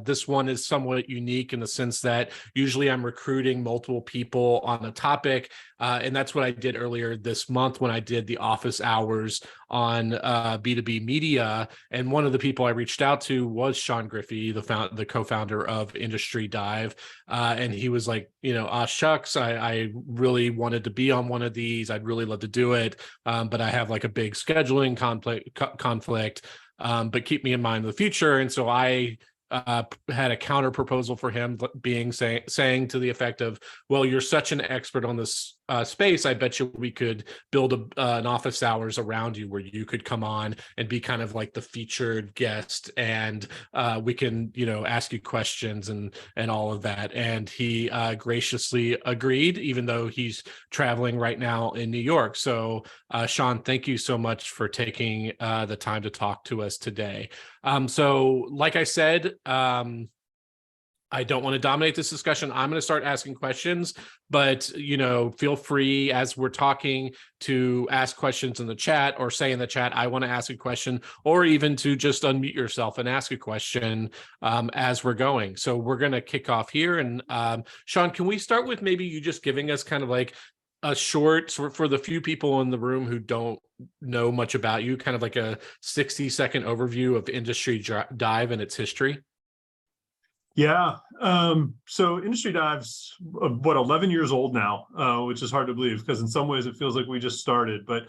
This one is somewhat unique in the sense that usually I'm recruiting multiple people on a topic, and that's what I did earlier this month when I did the office hours on B2B Media. And one of the people I reached out to was Sean Griffey, the co-founder of Industry Dive, and he was like, shucks, I really wanted to be on one of these. I'd really love to do it, but I have like a big scheduling conflict. But keep me in mind in the future. And so I had a counter proposal for him, saying to the effect of, well, you're such an expert on this space, I bet you we could build an office hours around you where you could come on and be kind of like the featured guest, and we can ask you questions and all of that. And he graciously agreed, even though he's traveling right now in New York. So Sean, thank you so much for taking the time to talk to us today. So like I said, I don't want to dominate this discussion. I'm going to start asking questions, but feel free as we're talking to ask questions in the chat, or say in the chat, I want to ask a question, or even to just unmute yourself and ask a question as we're going. So we're going to kick off here. And Sean, can we start with maybe you just giving us kind of like a short, for the few people in the room who don't know much about you, kind of like a 60-second overview of Industry Dive and its history? Yeah. So Industry Dive's 11 years old now, which is hard to believe because in some ways it feels like we just started. But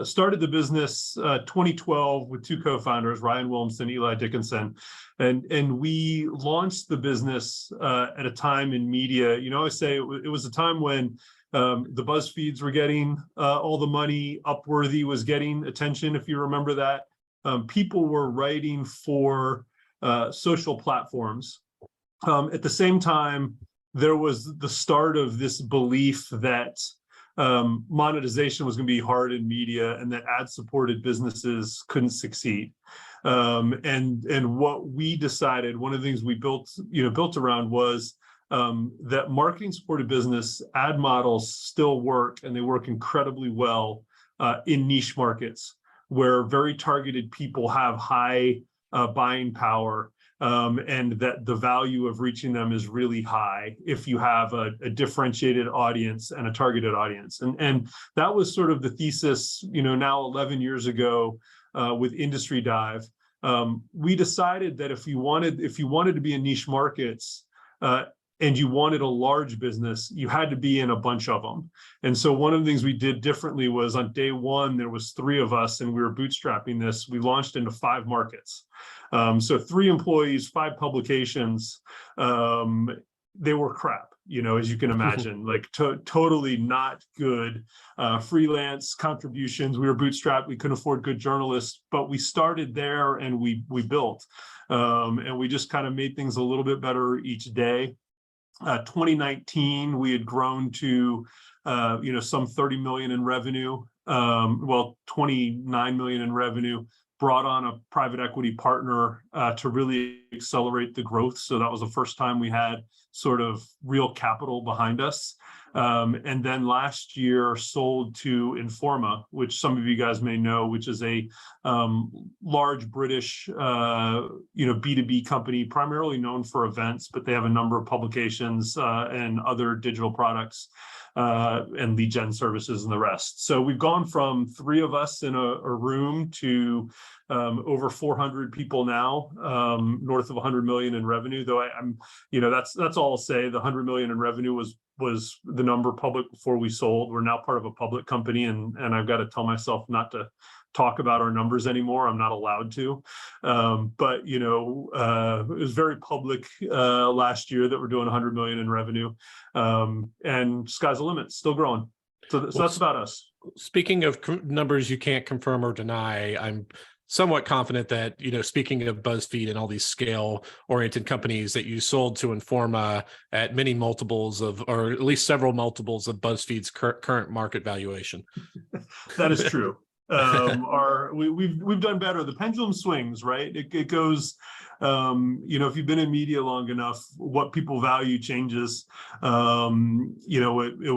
started the business 2012 with two co-founders, Ryan Williamson, Eli Dickinson, and we launched the business at a time in media. I say it was a time when the BuzzFeeds were getting all the money, Upworthy was getting attention, if you remember that. People were writing for social platforms. At the same time, there was the start of this belief that monetization was going to be hard in media and that ad-supported businesses couldn't succeed. And what we decided, one of the things we built around was that marketing-supported business ad models still work, and they work incredibly well in niche markets where very targeted people have high buying power. And that the value of reaching them is really high if you have a differentiated audience and a targeted audience. And that was sort of the thesis, now 11 years ago with Industry Dive. We decided that if you wanted to be in niche markets and you wanted a large business, you had to be in a bunch of them. And so one of the things we did differently was on day one, there was 3 of us and we were bootstrapping this. We launched into 5 markets. So 3 employees, 5 publications. They were crap, as you can imagine, like totally not good. Freelance contributions. We were bootstrapped. We couldn't afford good journalists, but we started there and we built. And we just kind of made things a little bit better each day. 2019, we had grown to, some 30 million in revenue. 29 million in revenue. Brought on a private equity partner to really accelerate the growth. So that was the first time we had sort of real capital behind us. And then last year sold to Informa, which some of you guys may know, which is a large British, B2B company, primarily known for events, but they have a number of publications and other digital products and lead gen services and the rest. So we've gone from 3 of us in a room to over 400 people now, north of 100 million in revenue. Though I'm, that's all I'll say. The 100 million in revenue was the number public before we sold. We're now part of a public company, and I've got to tell myself not to talk about our numbers anymore. I'm not allowed to. But it was very public last year that we're doing 100 million in revenue, and sky's the limit. Still growing. So that's about us. Speaking of numbers you can't confirm or deny, I'm somewhat confident that, speaking of BuzzFeed and all these scale-oriented companies, that you sold to Informa at many multiples of, or at least several multiples of BuzzFeed's current market valuation. That is true. We've done better. The pendulum swings, right? It goes, if you've been in media long enough, what people value changes. It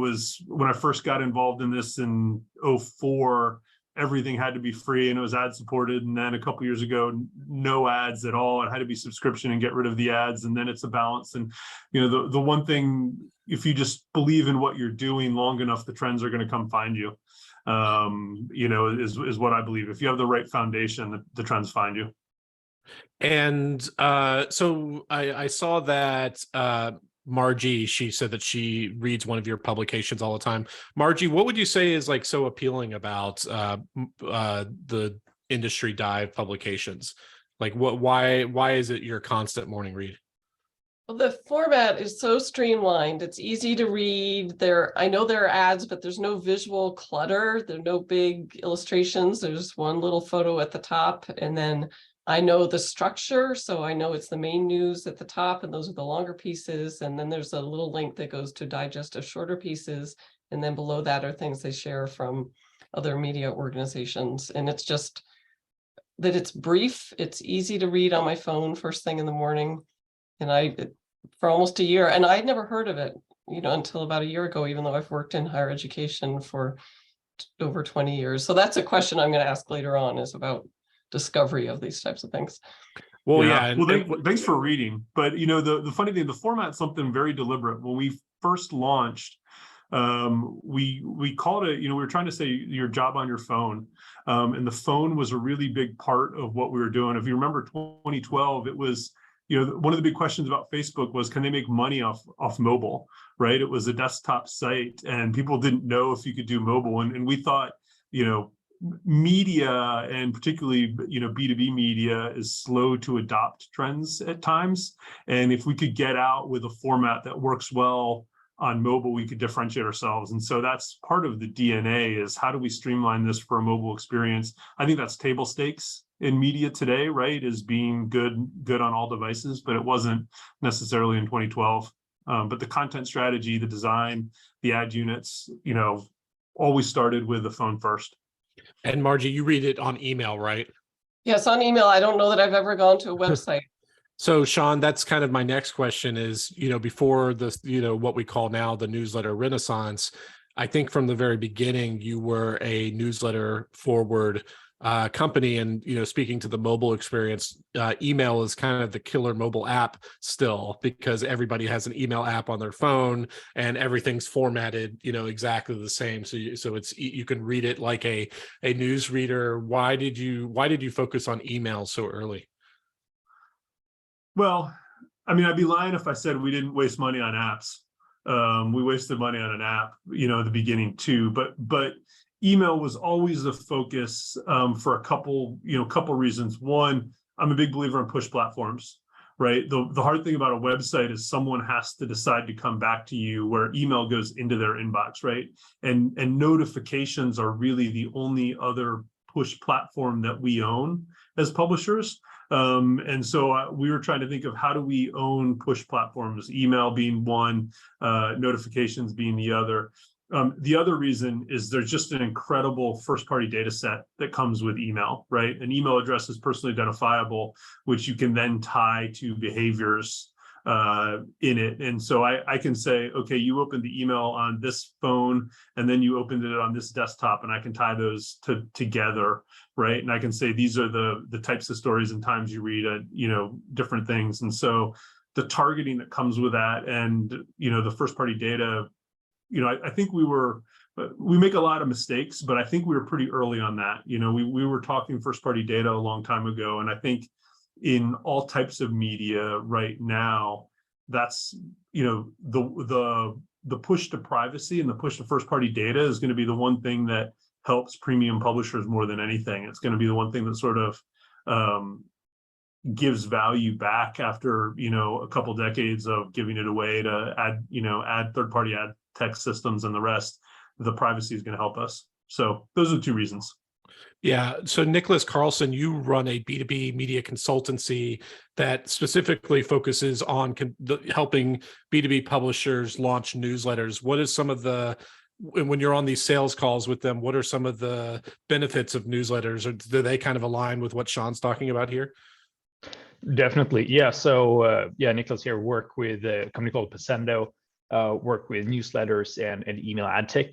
was when I first got involved in this in 2004. everything had to be free and it was ad supported. And then a couple years ago, no ads at all. It had to be subscription and get rid of the ads. And then it's a balance. And, the one thing, if you just believe in what you're doing long enough, the trends are going to come find you, is what I believe. If you have the right foundation, the trends find you. And so I saw that Margie, she said that she reads one of your publications all the time. Margie, what would you say is like so appealing about the industry dive publications? Like why is it your constant morning read? Well, the format is so streamlined. It's easy to read. I know there are ads, but there's no visual clutter. There are no big illustrations. There's one little photo at the top, and then I know the structure, so I know it's the main news at the top, and those are the longer pieces. And then there's a little link that goes to digest of shorter pieces. And then below that are things they share from other media organizations. And it's just that it's brief. It's easy to read on my phone first thing in the morning. And for almost a year, and I'd never heard of it, until about a year ago, even though I've worked in higher education for over 20 years. So that's a question I'm going to ask later on, is about discovery of these types of things. Well, yeah. Well, thanks for reading. But the funny thing, the format's something very deliberate. When we first launched, we called it, we were trying to say your job on your phone. And the phone was a really big part of what we were doing. If you remember 2012, it was, one of the big questions about Facebook was, can they make money off mobile, right? It was a desktop site and people didn't know if you could do mobile. And we thought, media, and particularly B2B media, is slow to adopt trends at times, and if we could get out with a format that works well on mobile, we could differentiate ourselves. And so that's part of the DNA, is how do we streamline this for a mobile experience? I think that's table stakes in media today, right? Is being good on all devices, but it wasn't necessarily in 2012. But the content strategy, the design, the ad units, always started with the phone first. And Margie, you read it on email, right? Yes, on email. I don't know that I've ever gone to a website. So Sean, that's kind of my next question is, before this, what we call now the newsletter renaissance, I think from the very beginning, you were a newsletter forward company. And, speaking to the mobile experience, email is kind of the killer mobile app still, because everybody has an email app on their phone and everything's formatted, exactly the same. So you can read it like a news reader. Why did you focus on email so early? Well, I mean, I'd be lying if I said we didn't waste money on apps. We wasted money on an app, at the beginning too, but email was always the focus for a couple reasons. One, I'm a big believer in push platforms, right? The hard thing about a website is someone has to decide to come back to you, where email goes into their inbox, right? And notifications are really the only other push platform that we own as publishers. And so we were trying to think of, how do we own push platforms, email being one, notifications being the other. The other reason is there's just an incredible first-party data set that comes with email, right? An email address is personally identifiable, which you can then tie to behaviors in it. And so I can say, okay, you opened the email on this phone, and then you opened it on this desktop, and I can tie those together, right? And I can say, these are the types of stories and times you read, different things. And so the targeting that comes with that, and, the first-party data, I think we make a lot of mistakes, but I think we were pretty early on that. We were talking first-party data a long time ago, and I think in all types of media right now, that's the push to privacy and the push to first-party data is going to be the one thing that helps premium publishers more than anything. It's going to be the one thing that sort of gives value back after a couple decades of giving it away to add third-party ad tech systems and the rest. The privacy is going to help us. So those are the two reasons. Yeah. So Nicholas Carlson, you run a B2B media consultancy that specifically focuses on helping B2B publishers launch newsletters. What is some of when you're on these sales calls with them, what are some of the benefits of newsletters, or do they kind of align with what Sean's talking about here? Definitely. Yeah. So Nicholas here, work with a company called Pasendo, work with newsletters and email ad tech.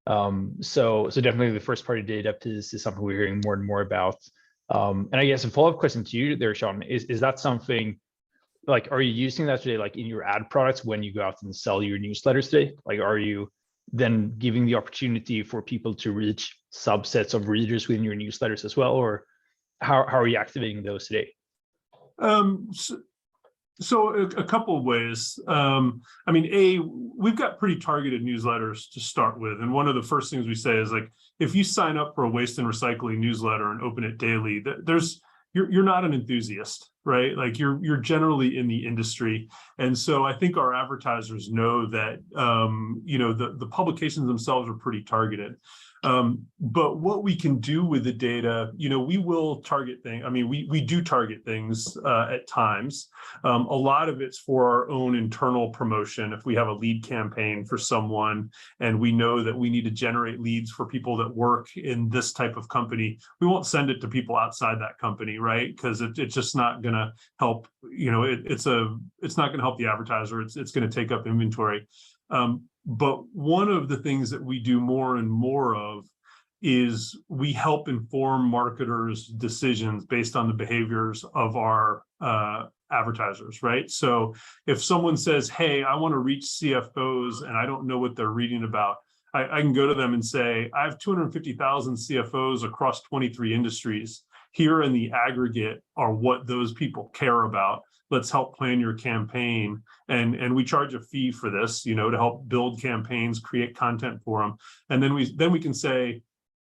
So definitely the first party data piece is something we're hearing more and more about. And I guess a follow-up question to you there, Sean, is that something, like, are you using that today, like in your ad products when you go out and sell your newsletters today? Like, are you then giving the opportunity for people to reach subsets of readers within your newsletters as well? Or how are you activating those today? So a couple of ways. I mean, we've got pretty targeted newsletters to start with. And one of the first things we say is, like, if you sign up for a waste and recycling newsletter and open it daily, you're not an enthusiast, right? Like, you're generally in the industry. And so I think our advertisers know that, the publications themselves are pretty targeted. But what we can do with the data, we will target things. I mean, we do target things at times. A lot of it's for our own internal promotion. If we have a lead campaign for someone and we know that we need to generate leads for people that work in this type of company, we won't send it to people outside that company, right? Because it's just not going to help. It's not going to help the advertiser. It's going to take up inventory. But one of the things that we do more and more of is we help inform marketers' decisions based on the behaviors of our advertisers, right? So if someone says, hey, I want to reach CFOs and I don't know what they're reading about, I can go to them and say, I have 250,000 CFOs across 23 industries. Here in the aggregate are what those people care about. Let's help plan your campaign. And we charge a fee for this, to help build campaigns, create content for them. And then we can say,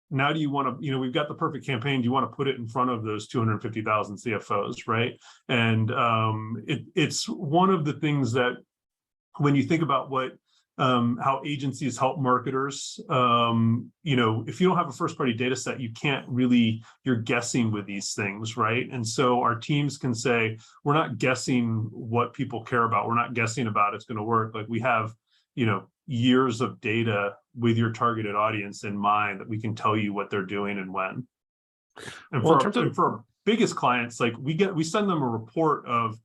now do you want to, we've got the perfect campaign. Do you want to put it in front of those 250,000 CFOs, right? And it's one of the things that, when you think about how agencies help marketers, if you don't have a first party data set, you can't really, you're guessing with these things, right? And so our teams can say, we're not guessing what people care about. We're not guessing about it's going to work. Like, we have, years of data with your targeted audience in mind that we can tell you what they're doing and when. And for our biggest clients, like, we send them a report of,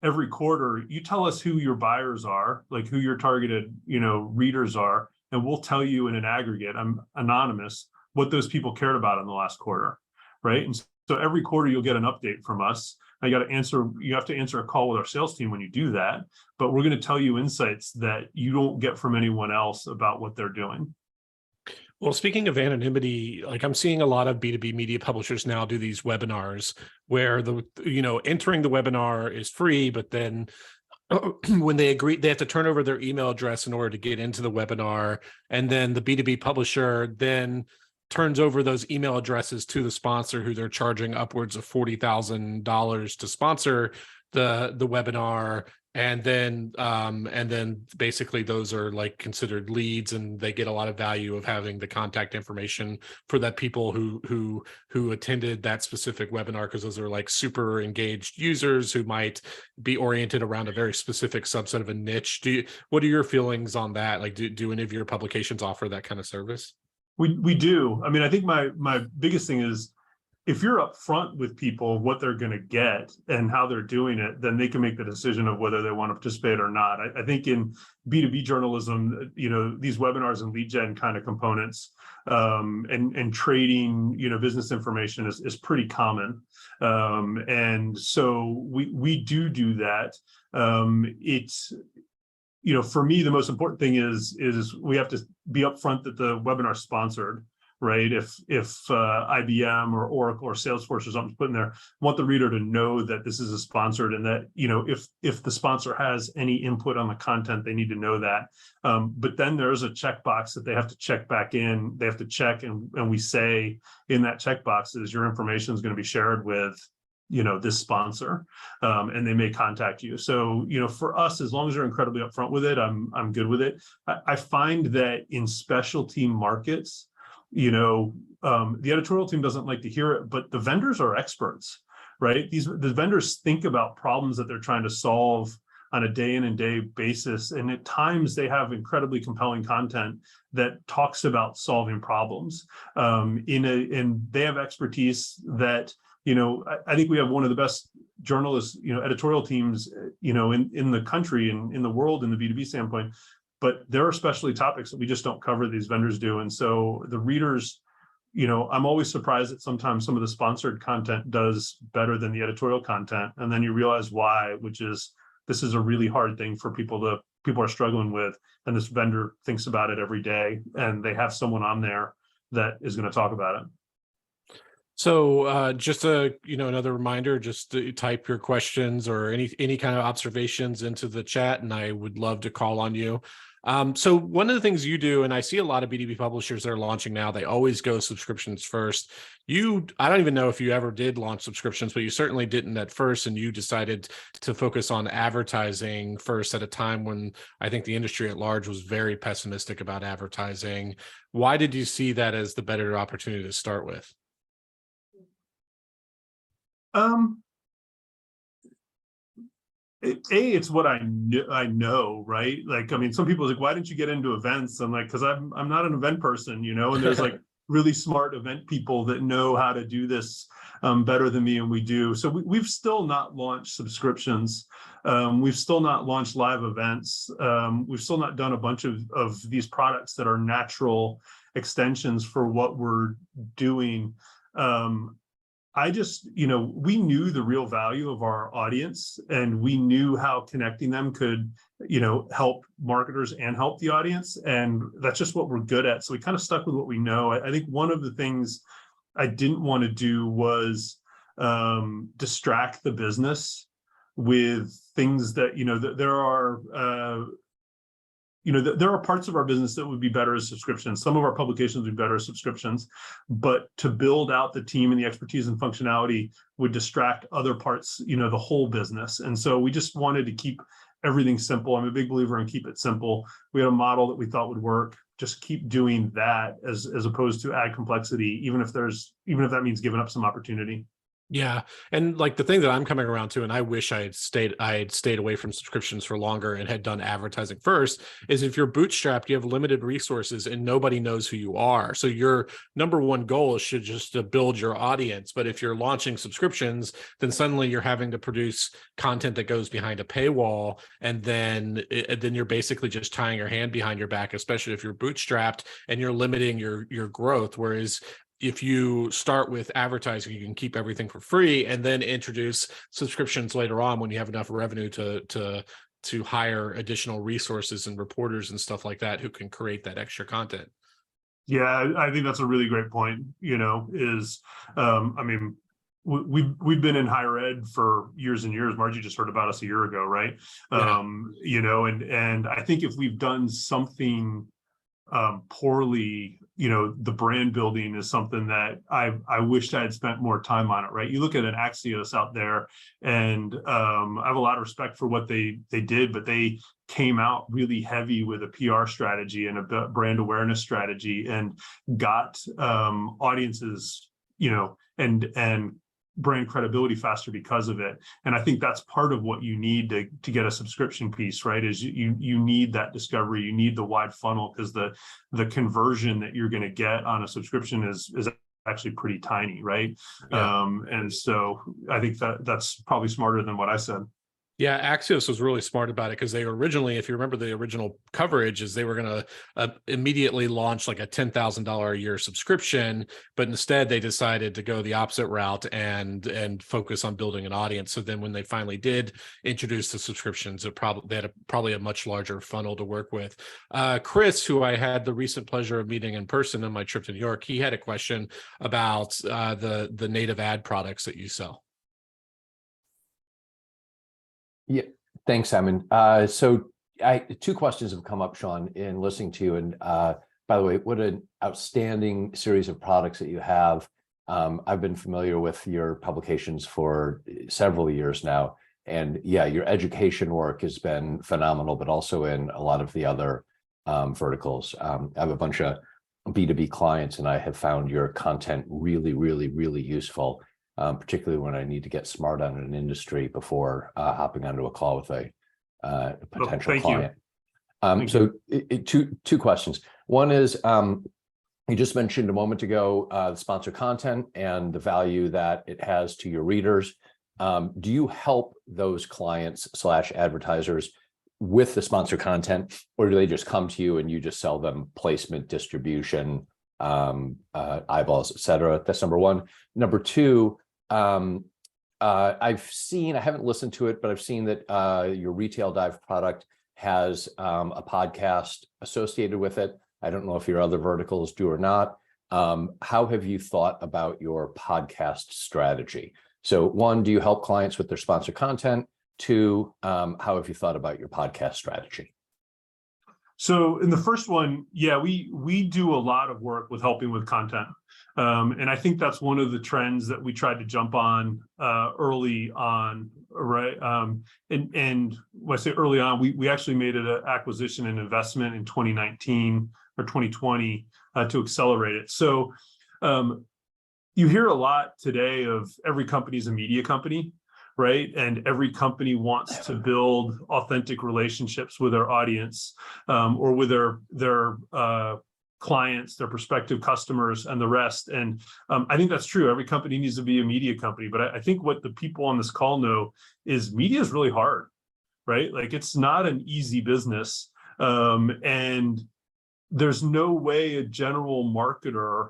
every quarter, you tell us who your buyers are, like who your targeted, readers are, and we'll tell you in an aggregate, I'm anonymous, what those people cared about in the last quarter, right? And so every quarter you'll get an update from us. You have to answer a call with our sales team when you do that, but we're going to tell you insights that you don't get from anyone else about what they're doing. Well, speaking of anonymity, like, I'm seeing a lot of B2B media publishers now do these webinars where entering the webinar is free, but then when they agree, they have to turn over their email address in order to get into the webinar. And then the B2B publisher then turns over those email addresses to the sponsor, who they're charging upwards of $40,000 to sponsor the webinar. And then basically those are, like, considered leads, and they get a lot of value of having the contact information for that people who attended that specific webinar, because those are, like, super engaged users who might be oriented around a very specific subset of a niche. What are your feelings on that? Like, do any of your publications offer that kind of service? We do. I mean, I think my biggest thing is, if you're upfront with people what they're going to get and how they're doing it, then they can make the decision of whether they want to participate or not. I think in B2B journalism, these webinars and lead gen kind of components and trading, business information is pretty common. And so we do that. It's, for me, the most important thing is we have to be upfront that the webinar is sponsored. Right? If IBM or Oracle or Salesforce or something's put in there, I want the reader to know that this is a sponsored, and that, if the sponsor has any input on the content, they need to know that. But then there's a checkbox that they have to check back in. They have to check, and we say in that checkbox is, your information is going to be shared with, this sponsor, and they may contact you. So, for us, as long as you're incredibly upfront with it, I'm good with it. I find that in specialty markets, the editorial team doesn't like to hear it, but the vendors are experts, right? The vendors think about problems that they're trying to solve on a day in and day basis. And at times they have incredibly compelling content that talks about solving problems. And they have expertise that, I think we have one of the best journalists, editorial teams, in the country and in the world, in the B2B standpoint. but there are specialty topics that we just don't cover, these vendors do. And so the readers, I'm always surprised that sometimes some of the sponsored content does better than the editorial content. And then you realize why, which is this is a really hard thing for people are struggling with. And this vendor thinks about it every day, and they have someone on there that is going to talk about it. So just another reminder, just to type your questions or any kind of observations into the chat, and I would love to call on you. So one of the things you do, and I see a lot of B2B publishers that are launching now, they always go subscriptions first. I don't even know if you ever did launch subscriptions, but you certainly didn't at first, and you decided to focus on advertising first at a time when I think the industry at large was very pessimistic about advertising. Why did you see that as the better opportunity to start with? It's what I know, right? Like, I mean, some people are like, why didn't you get into events? I'm like, because I'm not an event person, and there's like really smart event people that know how to do this better than me, and we do. So we've still not launched subscriptions. We've still not launched live events. We've still not done a bunch of these products that are natural extensions for what we're doing. I just, we knew the real value of our audience, and we knew how connecting them could, help marketers and help the audience. And that's just what we're good at. So we kind of stuck with what we know. I think one of the things I didn't want to do was distract the business with things that, there are parts of our business that would be better as subscriptions. Some of our publications would be better as subscriptions, but to build out the team and the expertise and functionality would distract other parts, the whole business. And so we just wanted to keep everything simple. I'm a big believer in keep it simple. We had a model that we thought would work. Just keep doing that as opposed to add complexity, even if that means giving up some opportunity. Yeah. And like the thing that I'm coming around to, and I wish I had stayed away from subscriptions for longer and had done advertising first, is if you're bootstrapped, you have limited resources and nobody knows who you are. So your number one goal should just to build your audience. But if you're launching subscriptions, then suddenly you're having to produce content that goes behind a paywall. And then you're basically just tying your hand behind your back, especially if you're bootstrapped and you're limiting your growth. Whereas if you start with advertising, you can keep everything for free and then introduce subscriptions later on when you have enough revenue to hire additional resources and reporters and stuff like that who can create that extra content. Yeah, I think that's a really great point. I mean, we've been in higher ed for years and years. Margie just heard about us a year ago, right? Yeah. And I think if we've done something poorly, the brand building is something that I wished I had spent more time on it, right? You look at an Axios out there, and I have a lot of respect for what they did, but they came out really heavy with a PR strategy and a brand awareness strategy, and got audiences, and brand credibility faster because of it. And I think that's part of what you need to get a subscription piece, right? Is you need that discovery, you need the wide funnel, because the conversion that you're going to get on a subscription is actually pretty tiny, right? Yeah. And so I think that's probably smarter than what I said. Yeah, Axios was really smart about it, because they originally, if you remember the original coverage, is they were going to immediately launch like a $10,000 a year subscription, but instead they decided to go the opposite route and focus on building an audience. So then when they finally did introduce the subscriptions, they had probably a much larger funnel to work with. Chris, who I had the recent pleasure of meeting in person on my trip to New York, he had a question about the native ad products that you sell. Yeah, thanks, Simon. So two questions have come up, Sean, in listening to you. And by the way, what an outstanding series of products that you have. I've been familiar with your publications for several years now. And yeah, your education work has been phenomenal, but also in a lot of the other verticals. I have a bunch of B2B clients, and I have found your content really, really, really useful. Particularly when I need to get smart on an industry before hopping onto a call with a potential client. So two questions. One is, you just mentioned a moment ago the sponsored content and the value that it has to your readers. Do you help those clients / advertisers with the sponsor content, or do they just come to you and you just sell them placement, distribution, eyeballs, et cetera? That's number one. Number two, I've seen, I haven't listened to it, but I've seen that your Retail Dive product has a podcast associated with it. I don't know if your other verticals do or not. How have you thought about your podcast strategy? So one, do you help clients with their sponsor content? Two, how have you thought about your podcast strategy? So in the first one, yeah, we do a lot of work with helping with content. And I think that's one of the trends that we tried to jump on early on, right? And when I say early on, we actually made an acquisition and investment in 2019 or 2020 to accelerate it. So you hear a lot today of every company is a media company, right? And every company wants to build authentic relationships with their audience or with their clients, their prospective customers, and the rest. And I think that's true. Every company needs to be a media company. But I think what the people on this call know is media is really hard, right? Like it's not an easy business. And there's no way a general marketer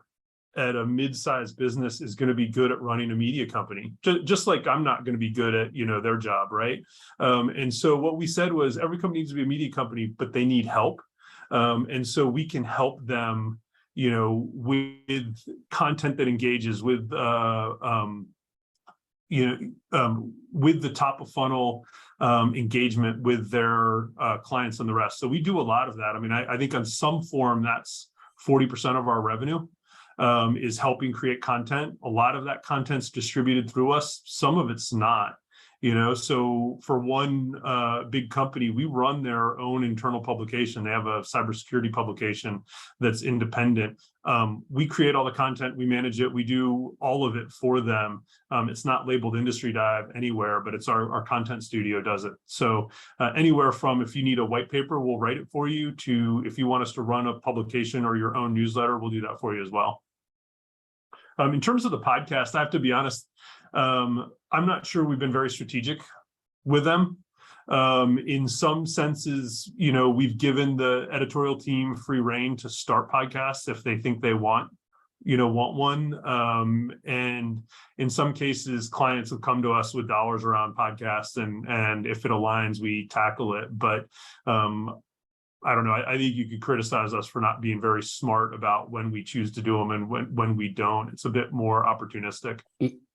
at a mid-sized business is going to be good at running a media company, just like I'm not going to be good at, their job, right? And so what we said was every company needs to be a media company, but they need help. And so we can help them, with content that engages with the top of funnel engagement with their clients and the rest. So we do a lot of that. I mean, I think on some form that's 40% of our revenue. Is helping create content. A lot of that content's distributed through us. Some of it's not, so for one big company, we run their own internal publication. They have a cybersecurity publication that's independent. We create all the content, we manage it, we do all of it for them. It's not labeled Industry Dive anywhere, but it's our content studio does it. So anywhere from if you need a white paper, we'll write it for you, to if you want us to run a publication or your own newsletter, we'll do that for you as well. In terms of the podcast, I have to be honest, I'm not sure we've been very strategic with them. In some senses, we've given the editorial team free rein to start podcasts if they think they want one. And in some cases, clients have come to us with dollars around podcasts, and if it aligns, we tackle it. But I don't know. I think you could criticize us for not being very smart about when we choose to do them and when we don't. It's a bit more opportunistic.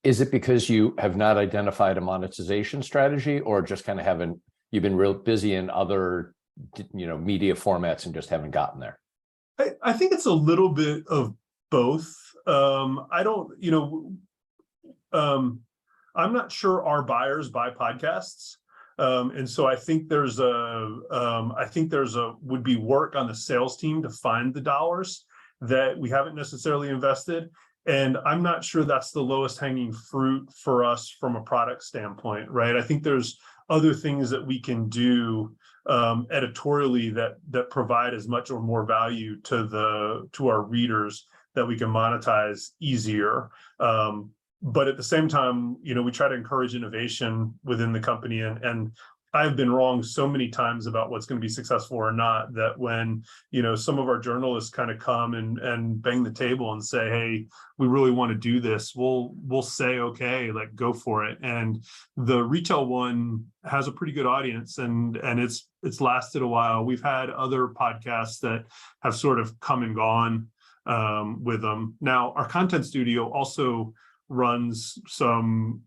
Is it because you have not identified a monetization strategy, or just kind of you've been real busy in other, media formats and just haven't gotten there? I think it's a little bit of both. I don't, I'm not sure our buyers buy podcasts. And so I think there's would be work on the sales team to find the dollars that we haven't necessarily invested. And I'm not sure that's the lowest hanging fruit for us from a product standpoint, right? I think there's other things that we can do editorially that provide as much or more value to our readers that we can monetize easier. But at the same time, we try to encourage innovation within the company. And I've been wrong so many times about what's going to be successful or not, that when, some of our journalists kind of come and bang the table and say, hey, we really want to do this, we'll say, okay, like go for it. And the retail one has a pretty good audience, and it's lasted a while. We've had other podcasts that have sort of come and gone with them. Now, our content studio also runs some,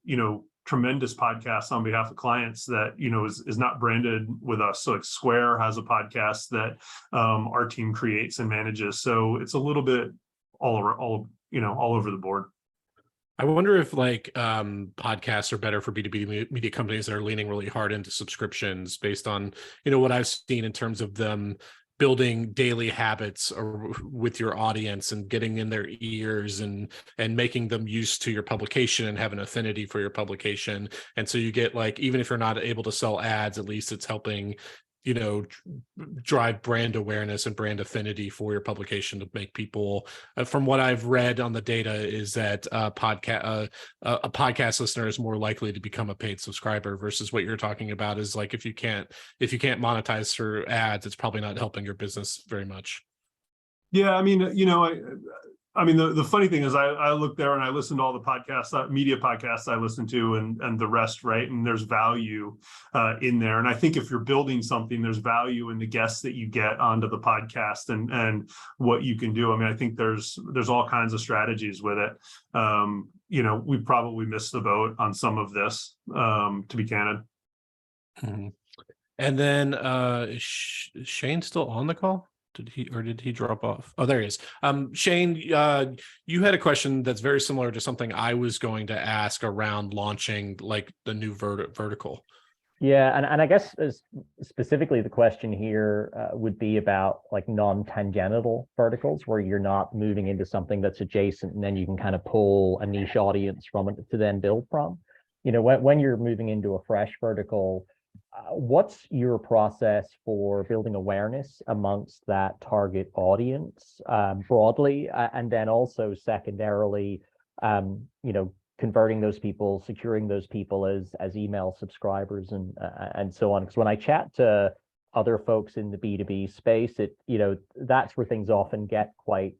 tremendous podcasts on behalf of clients that, is not branded with us. So like Square has a podcast that our team creates and manages. So it's a little bit all over the board. I wonder if podcasts are better for B2B media companies that are leaning really hard into subscriptions based on, what I've seen in terms of them building daily habits or with your audience and getting in their ears and making them used to your publication and have an affinity for your publication. And so you get even if you're not able to sell ads, at least it's helping drive brand awareness and brand affinity for your publication to make people, from what I've read on the data, is that a podcast listener is more likely to become a paid subscriber, versus what you're talking about is like, if you can't monetize through ads, it's probably not helping your business very much. Yeah, I mean, the funny thing is I look there and I listen to all the podcasts, media podcasts I listen to, and the rest, right? And there's value in there. And I think if you're building something, there's value in the guests that you get onto the podcast and what you can do. I mean, I think there's all kinds of strategies with it. We probably missed the boat on some of this, to be candid. Mm-hmm. And then is Shane still on the call? Did he drop off? Oh, there he is. Shane, you had a question that's very similar to something I was going to ask around launching like the new vertical. Yeah, and I guess specifically the question here would be about like non-tangential verticals, where you're not moving into something that's adjacent, and then you can kind of pull a niche audience from it to then build from. When you're moving into a fresh vertical, what's your process for building awareness amongst that target audience broadly, and then also secondarily, converting those people, securing those people as email subscribers and so on? Because when I chat to other folks in the B2B space, that's where things often get quite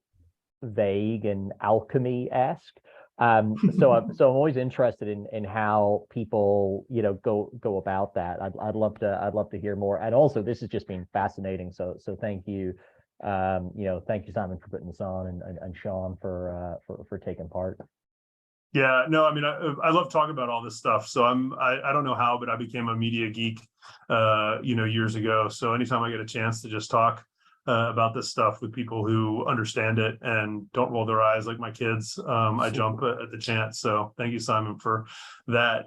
vague and alchemy-esque. So I'm always interested in how people go about that. I'd love to hear more. And also, this has just been fascinating. So thank you. Thank you, Simon, for putting this on, and Sean for taking part. Yeah, no, I mean, I love talking about all this stuff. So I don't know how, but I became a media geek, years ago. So anytime I get a chance to just talk about this stuff with people who understand it and don't roll their eyes like my kids, I jump at the chance. So thank you, Simon, for that.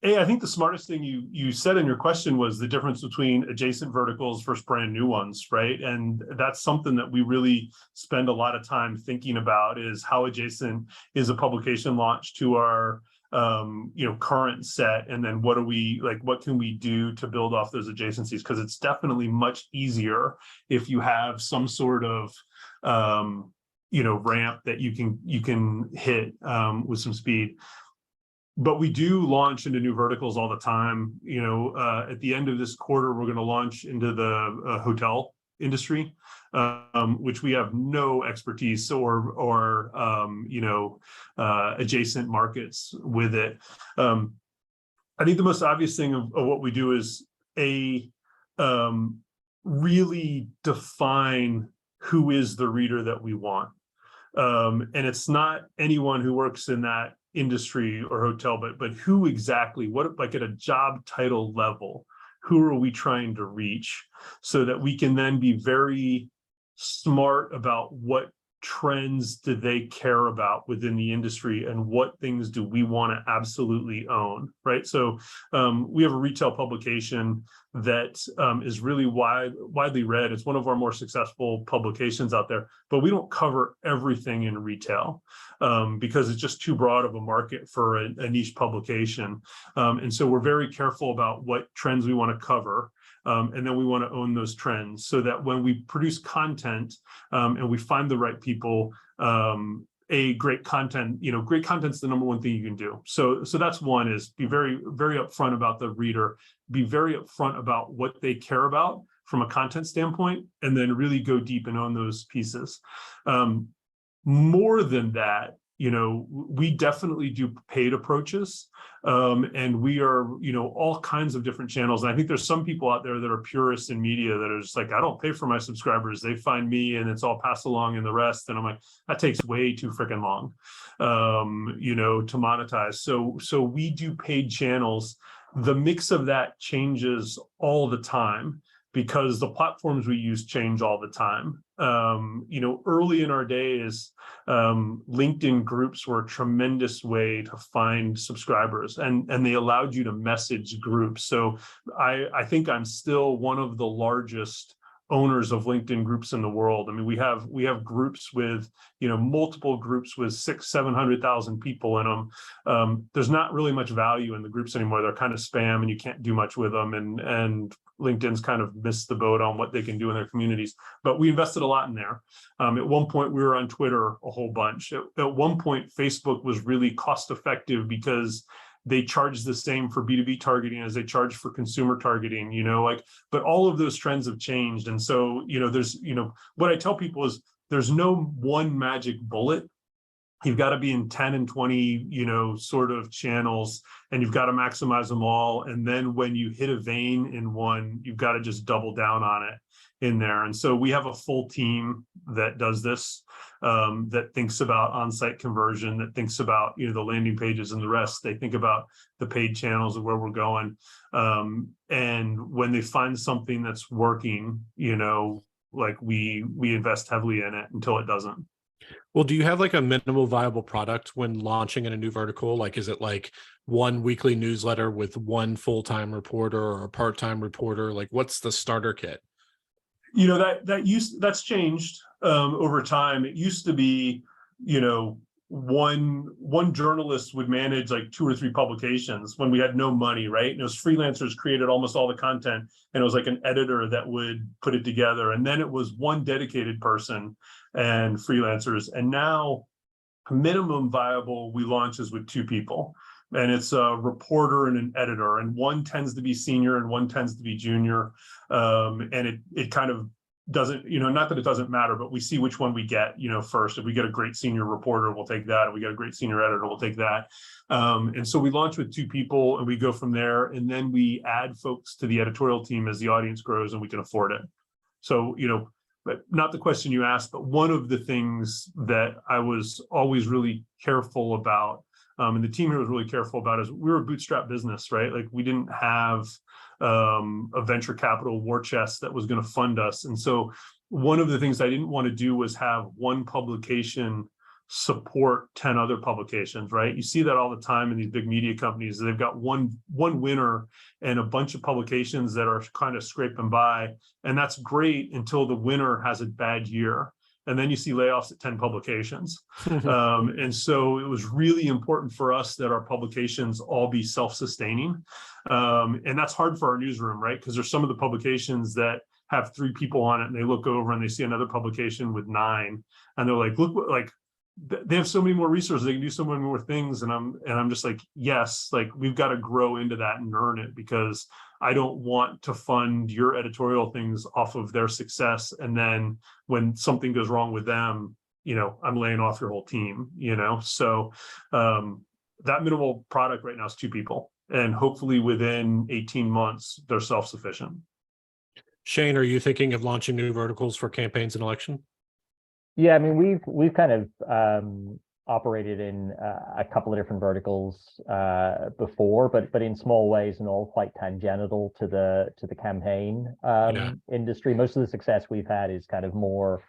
I think the smartest thing you said in your question was the difference between adjacent verticals versus brand new ones, right? And that's something that we really spend a lot of time thinking about, is how adjacent is a publication launch to our current set, and then what can we do to build off those adjacencies? Because it's definitely much easier if you have some sort of ramp that you can hit with some speed. But we do launch into new verticals all the time. At the end of this quarter, we're going to launch into the hotel industry, which we have no expertise or adjacent markets with it. I think the most obvious thing of what we do is really define who is the reader that we want. And it's not anyone who works in that industry or hotel, but who exactly, what, like at a job title level, who are we trying to reach, so that we can then be very smart about what trends do they care about within the industry, and what things do we want to absolutely own, right? So we have a retail publication that is really widely read. It's one of our more successful publications out there, but we don't cover everything in retail because it's just too broad of a market for a niche publication. And so we're very careful about what trends we want to cover. And then we want to own those trends, so that when we produce content and we find the right people, great content's the number one thing you can do. So that's one, is be very, very upfront about the reader, be very upfront about what they care about from a content standpoint, and then really go deep and own those pieces. More than that, we definitely do paid approaches, and we are, all kinds of different channels. And I think there's some people out there that are purists in media that are just like, I don't pay for my subscribers. They find me and it's all pass along and the rest. And I'm like, that takes way too freaking long, to monetize. So we do paid channels. The mix of that changes all the time, because the platforms we use change all the time. Early in our days, LinkedIn groups were a tremendous way to find subscribers, and they allowed you to message groups. So I think I'm still one of the largest owners of LinkedIn groups in the world. I mean, we have groups with, multiple groups with 600,000-700,000 people in them. There's not really much value in the groups anymore. They're kind of spam and you can't do much with them. And LinkedIn's kind of missed the boat on what they can do in their communities, but we invested a lot in there. At one point we were on Twitter a whole bunch. At one point, Facebook was really cost effective because they charge the same for B2B targeting as they charge for consumer targeting, but all of those trends have changed. And so, there's, what I tell people is there's no one magic bullet. You've got to be in 10 and 20, sort of channels, and you've got to maximize them all. And then when you hit a vein in one, you've got to just double down on it in there. And so we have a full team that does this, that thinks about on-site conversion, that thinks about, the landing pages and the rest. They think about the paid channels and where we're going. And when they find something that's working, like we invest heavily in it until it doesn't. Well, do you have like a minimal viable product when launching in a new vertical? Like, is it like one weekly newsletter with one full-time reporter or a part-time reporter? Like, what's the starter kit? That's changed over time. It used to be, one journalist would manage like 2 or 3 publications when we had no money, right? And it was freelancers created almost all the content, and it was like an editor that would put it together. And then it was one dedicated person and freelancers. And now minimum viable we launch is with 2 people. And it's a reporter and an editor, and one tends to be senior and one tends to be junior. And it kind of doesn't, not that it doesn't matter, but we see which one we get, first. If we get a great senior reporter, we'll take that. If we get a great senior editor, we'll take that. And so we launch with 2 people and we go from there. And then we add folks to the editorial team as the audience grows and we can afford it. So, but not the question you asked, but one of the things that I was always really careful about, and the team here was really careful about, is we were a bootstrap business, right? Like we didn't have a venture capital war chest that was going to fund us. And so one of the things I didn't want to do was have one publication support 10 other publications, right? You see that all the time in these big media companies. They've got one winner and a bunch of publications that are kind of scraping by. And that's great until the winner has a bad year. And then you see layoffs at 10 publications. And so it was really important for us that our publications all be self-sustaining. And that's hard for our newsroom, right? Because there's some of the publications that have 3 people on it, and they look over and they see another publication with 9. And they're like, look, like they have so many more resources, they can do so many more things. And I'm just like, yes, like we've got to grow into that and earn it, because I don't want to fund your editorial things off of their success. And then when something goes wrong with them, I'm laying off your whole team, So that minimal product right now is 2 people. And hopefully within 18 months, they're self-sufficient. Shane, are you thinking of launching new verticals for campaigns and election? Yeah, I mean, we've kind of operated in a couple of different verticals before, but in small ways and all quite tangential to the campaign industry. Most of the success we've had is kind of more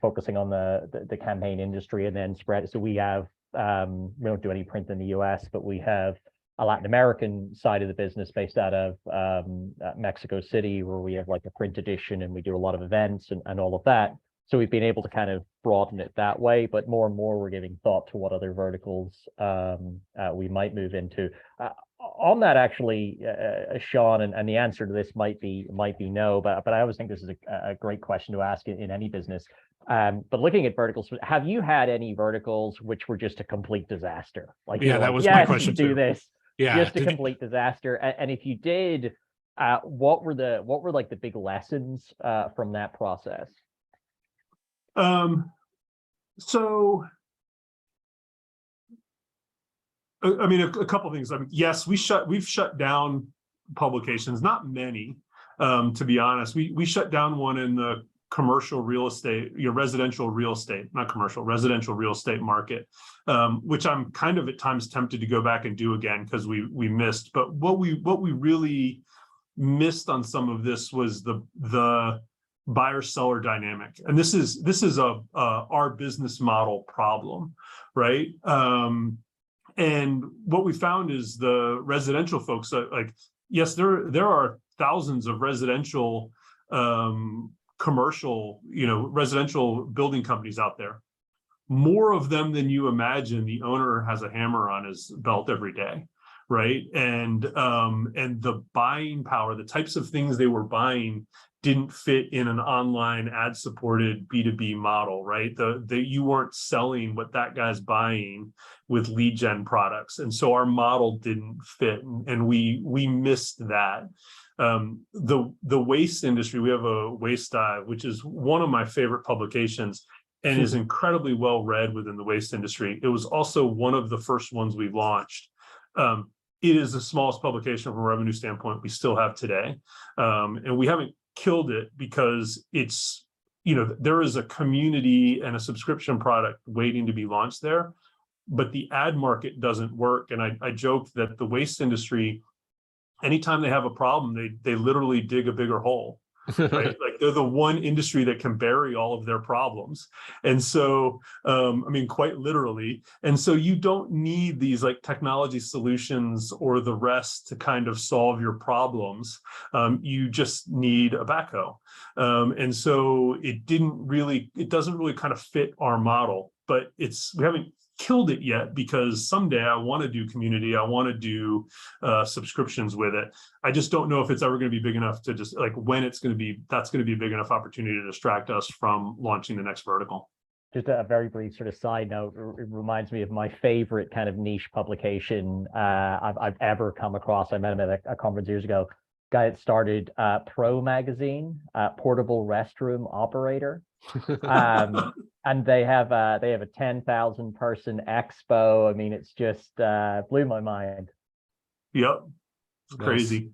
focusing on the campaign industry and then spread. So we have we don't do any print in the US, but we have a Latin American side of the business based out of Mexico City, where we have like a print edition and we do a lot of events and all of that. So we've been able to kind of broaden it that way, but more and more we're giving thought to what other verticals we might move into. On that, actually, Sean, and the answer to this might be no, but I always think this is a great question to ask in any business. But looking at verticals, have you had any verticals which were just a complete disaster? Like, yeah, that was my question do too. this, Yeah, just a complete disaster. And if you did, what were like the big lessons from that process? So, I mean, a couple of things. I mean, yes, we've shut down publications, not many, to be honest. We shut down one in the commercial real estate, residential real estate, not commercial, residential real estate market, which I'm kind of at times tempted to go back and do again because we missed. But what we really missed on some of this was the buyer-seller dynamic, and this is our business model problem, right? And what we found is the residential folks, like, yes, there are thousands of residential commercial, residential building companies out there. More of them than you imagine. The owner has a hammer on his belt every day, right? And the buying power, the types of things they were buying, didn't fit in an online ad-supported B2B model, right? You weren't selling what that guy's buying with lead gen products, and so our model didn't fit, and we missed that. The waste industry, we have a Waste Dive, which is one of my favorite publications and is incredibly well read within the waste industry. It was also one of the first ones we launched. It is the smallest publication from a revenue standpoint we still have today. And we haven't killed it because it's, there is a community and a subscription product waiting to be launched there, but the ad market doesn't work. And I joked that the waste industry, anytime they have a problem, they literally dig a bigger hole. Right? Like they're the one industry that can bury all of their problems. And so, quite literally. And so you don't need these like technology solutions or the rest to kind of solve your problems. You just need a backhoe. And so it doesn't really kind of fit our model, but we haven't killed it yet, because someday I want to do community, I want to do subscriptions with it. I just don't know if it's ever going to be big enough to just like when that's going to be a big enough opportunity to distract us from launching the next vertical. Just a very brief sort of side note, it reminds me of my favorite kind of niche publication I've ever come across. I met him at a conference years ago. Guy that started Pro Magazine, Portable Restroom Operator. And they have a 10,000 person expo. I mean, it's just blew my mind. Yep, it's crazy.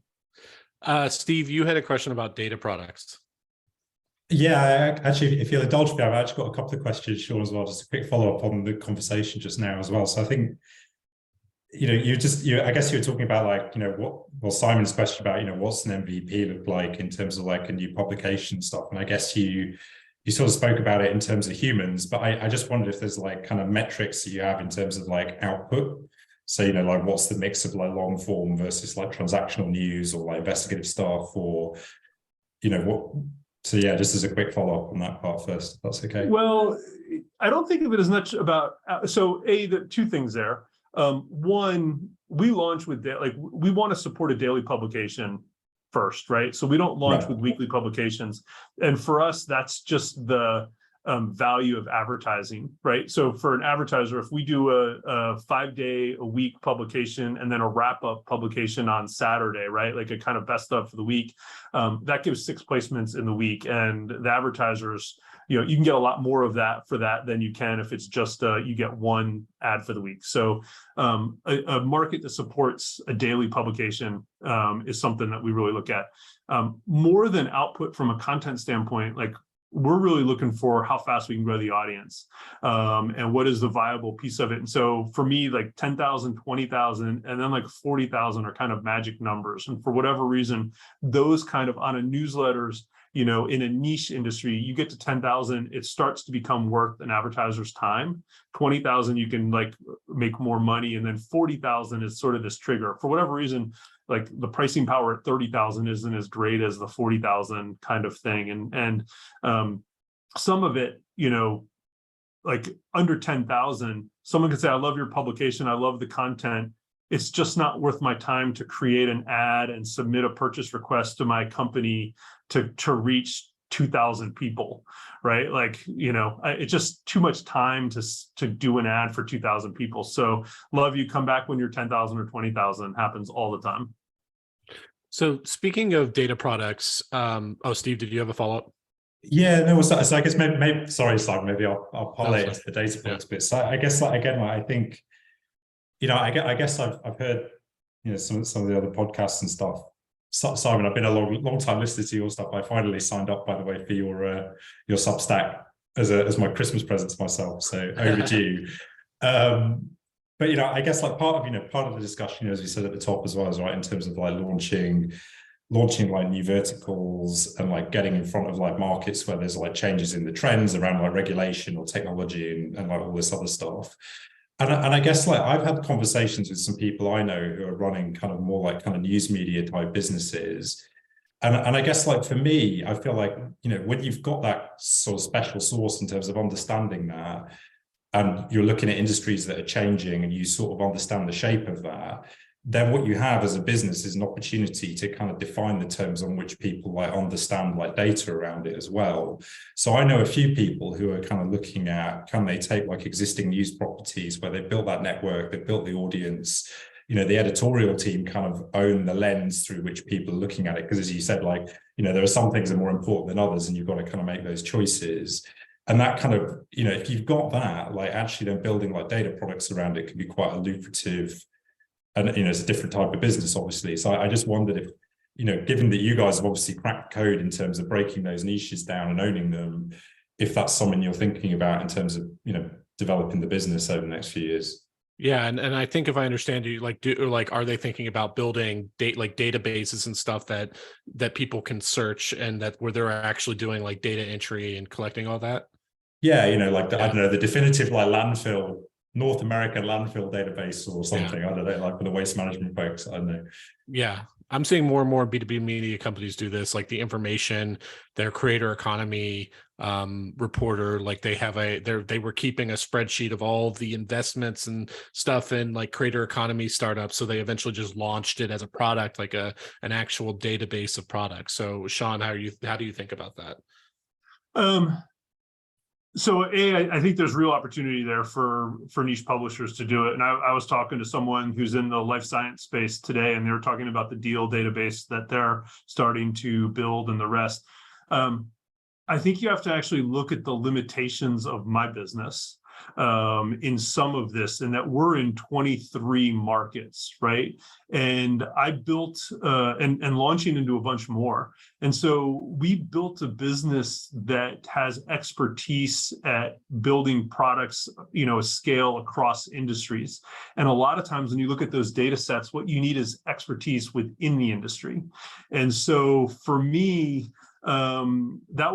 Steve, you had a question about data products. Yeah, actually, if you'll indulge me, I've actually got a couple of questions, Sean, as well. Just a quick follow-up on the conversation just now as well. So I think, I guess you were talking about Simon's question about, what's an MVP look like in terms of like a new publication stuff. And I guess you sort of spoke about it in terms of humans, but I just wondered if there's like kind of metrics that you have in terms of like output. So, like what's the mix of like long form versus like transactional news or like investigative stuff, or, what? So yeah, just as a quick follow-up on that part first, if that's okay. Well, I don't think of it as much about, the two things there. One, we launch with, we want to support a daily publication first, right? So we don't launch with weekly publications. And for us, that's just the value of advertising, right? So for an advertiser, if we do a 5-day-a-week publication and then a wrap-up publication on Saturday, right? Like a kind of best of for the week, that gives 6 placements in the week. And the advertisers, you can get a lot more of that for that than you can if it's just you get one ad for the week. So a market that supports a daily publication is something that we really look at. More than output from a content standpoint, like we're really looking for how fast we can grow the audience and what is the viable piece of it. And so for me, like 10,000, 20,000, and then like 40,000 are kind of magic numbers. And for whatever reason, those kind of on a newsletters, in a niche industry, you get to 10,000, it starts to become worth an advertiser's time. 20,000, you can like make more money. And then 40,000 is sort of this trigger. For whatever reason, like the pricing power at 30,000 isn't as great as the 40,000 kind of thing. And some of it, like under 10,000, someone could say, I love your publication, I love the content. It's just not worth my time to create an ad and submit a purchase request to my company to reach 2,000 people, right? Like, it's just too much time to do an ad for 2,000 people. So love you, come back when you're 10,000 or 20,000, happens all the time. So speaking of data products, Steve, did you have a follow-up? Yeah, no, so I guess maybe sorry, Simon, maybe I'll parlay into the data products bit. So I guess I think, I guess I've heard, some of the other podcasts and stuff. Simon, I've been a long time listening to your stuff. I finally signed up, by the way, for your Substack as my Christmas present to myself. So overdue. But I guess like part of the discussion, as you said at the top as well, is right in terms of like launching like new verticals and like getting in front of like markets where there's like changes in the trends around like regulation or technology and like all this other stuff. And I guess like I've had conversations with some people I know who are running kind of more like kind of news media type businesses. And I guess like for me, I feel like, you know, when you've got that sort of special sauce in terms of understanding that, and you're looking at industries that are changing and you sort of understand the shape of that, then what you have as a business is an opportunity to kind of define the terms on which people like understand like data around it as well. So I know a few people who are kind of looking at, can they take like existing news properties where they've built that network, they've built the audience, you know, the editorial team kind of own the lens through which people are looking at it. Because as you said, like, you know, there are some things that are more important than others and you've got to kind of make those choices. And that kind of, you know, if you've got that, like actually then building like data products around it can be quite a lucrative, and, you know, it's a different type of business, obviously. So I just wondered if, you know, given that you guys have obviously cracked the code in terms of breaking those niches down and owning them, if that's something you're thinking about in terms of, you know, developing the business over the next few years. Yeah, and I think if I understand you, are they thinking about building databases and stuff that people can search and that where they're actually doing like data entry and collecting all that? Yeah, you know, like I don't know, the definitive like landfill, North American landfill database or something. I don't know, like for the waste management folks. I don't know. Yeah, I'm seeing more and more B2B media companies do this, like the information, their creator economy reporter, like they were keeping a spreadsheet of all the investments and stuff in like creator economy startups. So they eventually just launched it as a product, like an actual database of products. So Sean, how do you think about that? So I think there's real opportunity there for niche publishers to do it. And I was talking to someone who's in the life science space today, and they were talking about the deal database that they're starting to build and the rest. I think you have to actually look at the limitations of my business in some of this, and that we're in 23 markets, right? And I built and launching into a bunch more. And so we built a business that has expertise at building products, you know, a scale across industries. And a lot of times when you look at those data sets, what you need is expertise within the industry. And so for me, that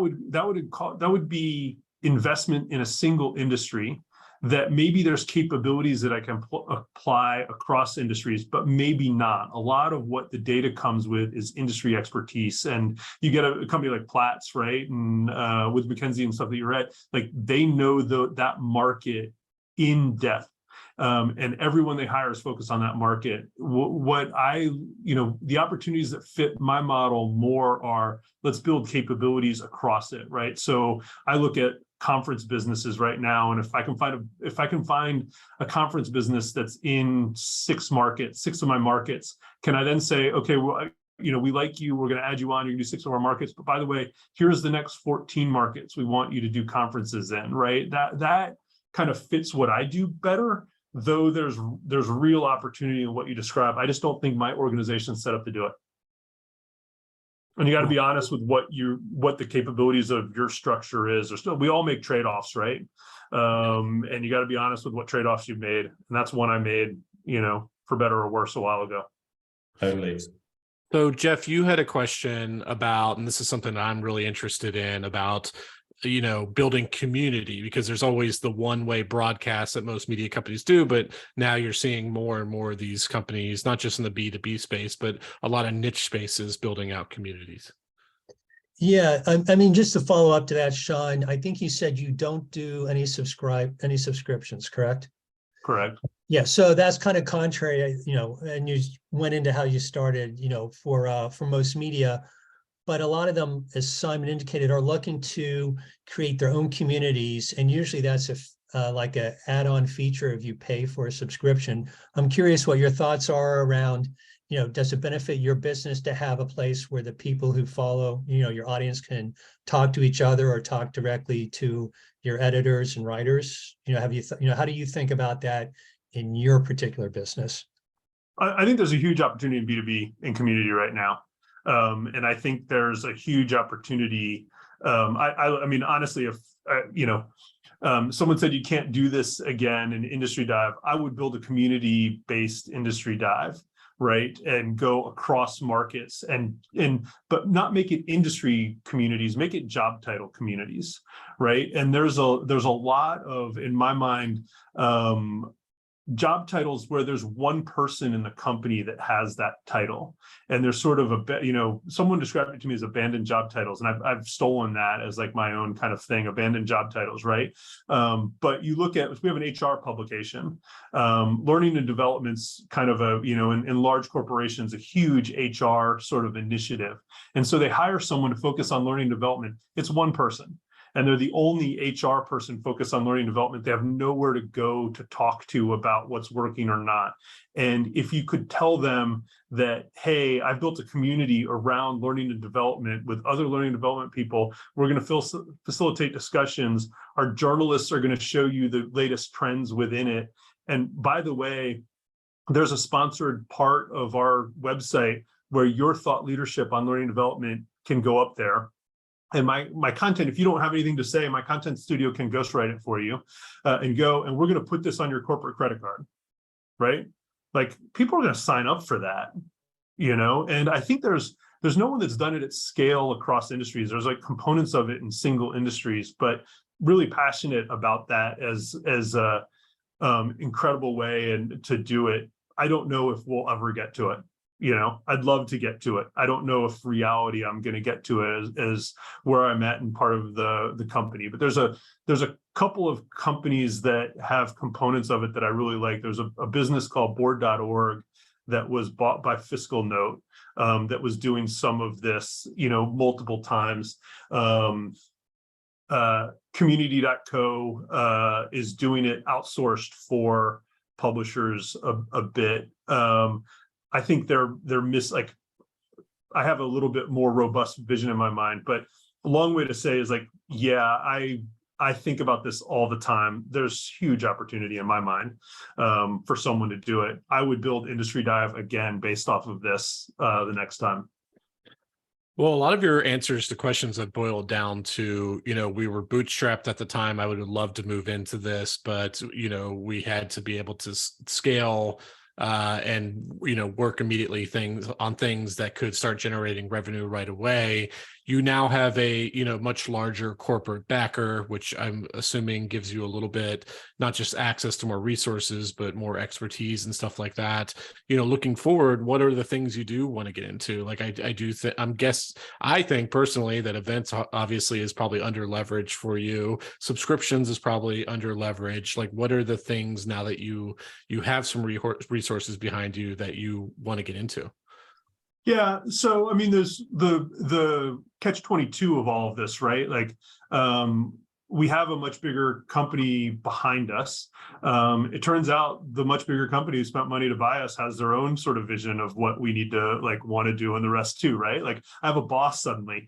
would be investment in a single industry that maybe there's capabilities that I can apply across industries, but maybe not. A lot of what the data comes with is industry expertise. And you get a company like Platts, right? And with McKinsey and stuff that you're at, like they know that market in depth. And everyone they hire is focused on that market. The opportunities that fit my model more are, let's build capabilities across it, right? So I look at conference businesses right now, and if I can find a conference business that's in 6 of my markets, can I then say, okay, well, you know, we like you, we're going to add you on, you're going to do 6 of our markets, but by the way, here's the next 14 markets we want you to do conferences in, right? That kind of fits what I do better, though there's real opportunity in what you describe. I just don't think my organization's set up to do it. And you got to be honest with what the capabilities of your structure is. We all make trade-offs, right? And you got to be honest with what trade-offs you've made. And that's one I made, you know, for better or worse a while ago. Totally. So Jeff, you had a question about, and this is something that I'm really interested in, about, you know, building community, because there's always the one-way broadcast that most media companies do, but now you're seeing more and more of these companies, not just in the B2B space, but a lot of niche spaces building out communities. Yeah, I mean, just to follow up to that, Sean, I think you said you don't do any subscriptions, correct? Correct. Yeah, so that's kind of contrary, you know, and you went into how you started, you know, for most media. But a lot of them, as Simon indicated, are looking to create their own communities. And usually that's like an add-on feature if you pay for a subscription. I'm curious what your thoughts are around, you know, does it benefit your business to have a place where the people who follow, you know, your audience can talk to each other or talk directly to your editors and writers? You know, how do you think about that in your particular business? I think there's a huge opportunity in B2B and community right now. And I think there's a huge opportunity. I mean, honestly, if someone said you can't do this again in industry dive, I would build a community-based industry dive, right, and go across markets but not make it industry communities, make it job title communities, right? And there's a lot of, in my mind, job titles where there's one person in the company that has that title, and there's sort of someone described it to me as abandoned job titles, and I've stolen that as like my own kind of thing, abandoned job titles, right? But you look at, we have an HR publication, learning and development's kind of a, in large corporations, a huge HR sort of initiative, and so they hire someone to focus on learning and development. It's one person, and they're the only HR person focused on learning and development. They have nowhere to go to talk to about what's working or not. And if you could tell them that, hey, I've built a community around learning and development with other learning and development people, we're going to facilitate discussions. Our journalists are going to show you the latest trends within it. And by the way, there's a sponsored part of our website where your thought leadership on learning and development can go up there. And my content, if you don't have anything to say, my content studio can ghostwrite it for you, and we're going to put this on your corporate credit card, right? Like, people are going to sign up for that, and I think there's no one that's done it at scale across industries. There's like components of it in single industries, but really passionate about that as a incredible way and to do it. I don't know if we'll ever get to it. I'd love to get to it. I don't know if reality I'm going to get to it as where I'm at in part of the company, but there's a couple of companies that have components of it that I really like. There's a business called board.org that was bought by Fiscal Note, that was doing some of this, multiple times. Community.co is doing it outsourced for publishers a bit. I think I have a little bit more robust vision in my mind, but a long way to say is like, yeah, I think about this all the time. There's huge opportunity in my mind for someone to do it. I would build Industry Dive again based off of this the next time. Well, a lot of your answers to questions have boiled down to, we were bootstrapped at the time. I would have loved to move into this, but, we had to be able to scale and work immediately on things that could start generating revenue right away. You now have a much larger corporate backer, which I'm assuming gives you a little bit, not just access to more resources, but more expertise and stuff like that. Looking forward, what are the things you do want to get into? Like I think personally that events obviously is probably under leverage for you. Subscriptions is probably under leverage. Like, what are the things now that you have some resources behind you that you want to get into? Yeah, so I mean, there's the catch-22 of all of this, right? Like, we have a much bigger company behind us. It turns out the much bigger company who spent money to buy us has their own sort of vision of what we need to want to do, and the rest too, right? Like, I have a boss suddenly,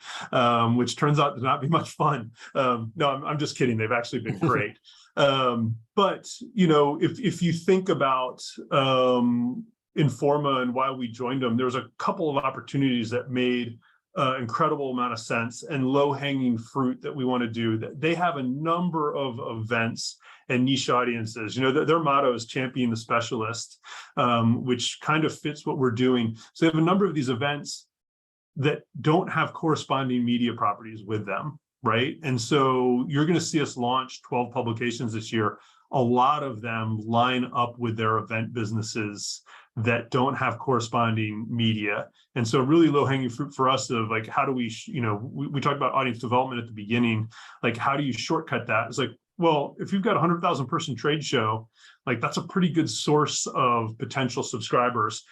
which turns out to not be much fun. No, I'm just kidding. They've actually been great. But if you think about Informa and why we joined them, there's a couple of opportunities that made incredible amount of sense and low-hanging fruit that we want to do. They have a number of events and niche audiences. Their motto is champion the specialist, which kind of fits what we're doing. So they have a number of these events that don't have corresponding media properties with them, right? And so you're going to see us launch 12 publications this year. A lot of them line up with their event businesses that don't have corresponding media. And so really low-hanging fruit for us of like, how do we, we talked about audience development at the beginning, like, how do you shortcut that? It's like, well, if you've got a 100,000 person trade show, like, that's a pretty good source of potential subscribers.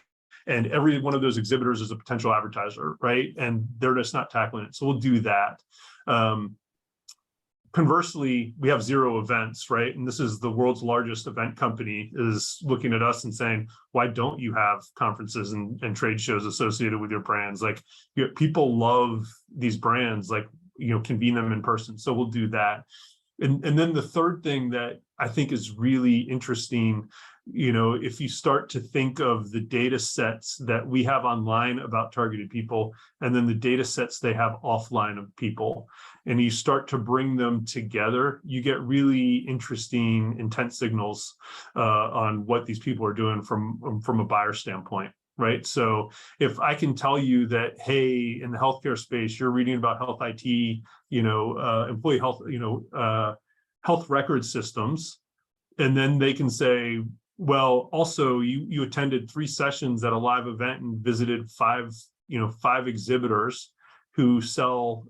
And every one of those exhibitors is a potential advertiser, right? And they're just not tackling it. So we'll do that. Conversely, we have 0 events, right? And this is the world's largest event company is looking at us and saying, why don't you have conferences and trade shows associated with your brands? Like, people love these brands, like, convene them in person. So we'll do that. And then the third thing that I think is really interesting, if you start to think of the data sets that we have online about targeted people, and then the data sets they have offline of people, and you start to bring them together, you get really interesting intent signals on what these people are doing from a buyer standpoint, right? So if I can tell you that, hey, in the healthcare space, you're reading about health IT, employee health, health record systems, and then they can say, well, also you attended 3 sessions at a live event and visited 5 exhibitors who sell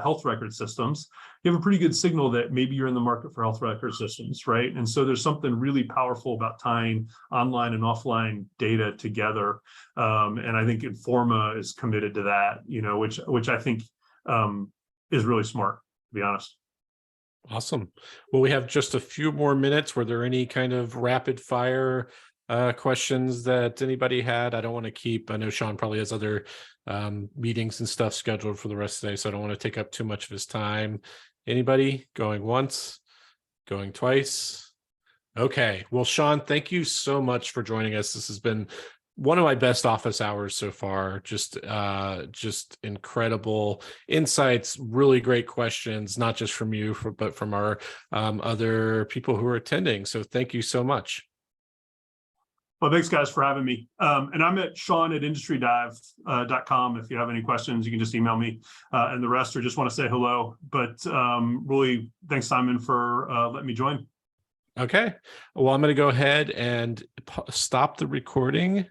health record systems. You have a pretty good signal that maybe you're in the market for health record systems, right? And so there's something really powerful about tying online and offline data together. And I think Informa is committed to that, which I think is really smart, to be honest. Awesome. Well, we have just a few more minutes. Were there any kind of rapid fire questions that anybody had? I don't want to keep, I know Sean probably has other meetings and stuff scheduled for the rest of the day, so I don't want to take up too much of his time. Anybody going once, going twice? Okay. Well, Sean, thank you so much for joining us. This has been one of my best office hours so far. Just incredible insights, really great questions, not just from you, but from our other people who are attending. So thank you so much. Well, thanks guys for having me. And I'm at Sean@industrydive.com. If you have any questions, you can just email me and the rest, or just want to say hello. But really, thanks, Simon, for letting me join. Okay. Well, I'm going to go ahead and stop the recording.